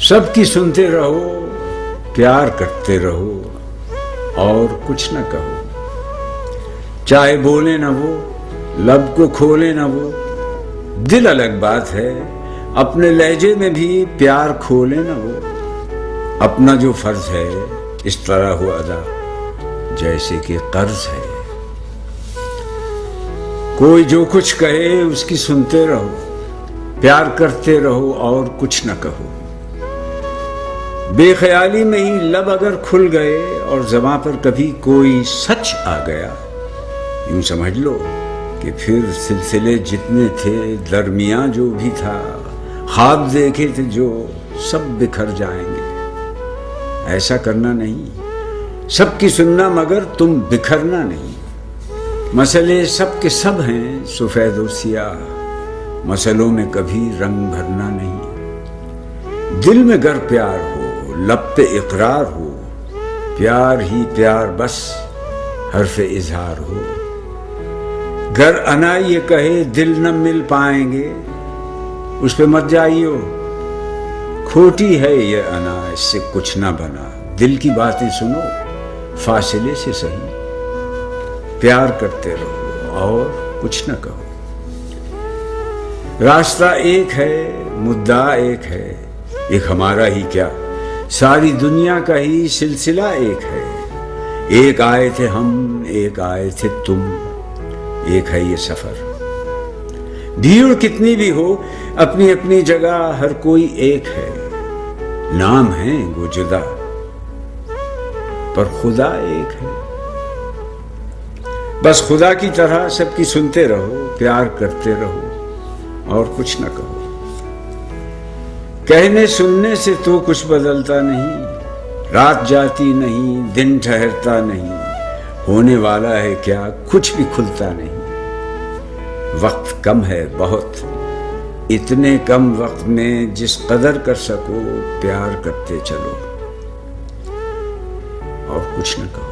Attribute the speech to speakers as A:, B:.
A: سب کی سنتے رہو، پیار کرتے رہو اور کچھ نہ کہو، چاہے بولے نہ وہ، لب کو کھولے نہ وہ، دل الگ بات ہے، اپنے لہجے میں بھی پیار کھولے نہ وہ، اپنا جو فرض ہے اس طرح ہو ادا جیسے کہ قرض ہے، کوئی جو کچھ کہے اس کی سنتے رہو، پیار کرتے رہو اور کچھ نہ کہو، بے خیالی میں ہی لب اگر کھل گئے اور زباں پر کبھی کوئی سچ آ گیا، یوں سمجھ لو کہ پھر سلسلے جتنے تھے، درمیاں جو بھی تھا، خواب دیکھے تھے جو، سب بکھر جائیں گے۔ ایسا کرنا نہیں، سب کی سننا مگر تم بکھرنا نہیں، مسئلے سب کے سب ہیں سفید و سیاہ، مسئلوں میں کبھی رنگ بھرنا نہیں، دل میں گر پیار ہو، لب پہ اقرار ہو، پیار ہی پیار بس حرف اظہار ہو، گر انا یہ کہے دل نہ مل پائیں گے، اس پہ مت جائیو، کھوٹی ہے یہ انا، اس سے کچھ نہ بنا، دل کی باتیں سنو فاصلے سے صحیح، پیار کرتے رہو اور کچھ نہ کہو، راستہ ایک ہے، مدعا ایک ہے، ایک ہمارا ہی کیا ساری دنیا کا ہی سلسلہ ایک ہے، ایک آئے تھے ہم، ایک آئے تھے تم، ایک ہے یہ سفر، بھیڑ کتنی بھی ہو اپنی اپنی جگہ ہر کوئی ایک ہے، نام ہے وہ جدا پر خدا ایک ہے، بس خدا کی طرح سب کی سنتے رہو، پیار کرتے رہو اور کچھ نہ کہو، کہنے سننے سے تو کچھ بدلتا نہیں، رات جاتی نہیں، دن ٹھہرتا نہیں، ہونے والا ہے کیا کچھ بھی کھلتا نہیں، وقت کم ہے بہت، اتنے کم وقت میں جس قدر کر سکو پیار کرتے چلو اور کچھ نہ کہو۔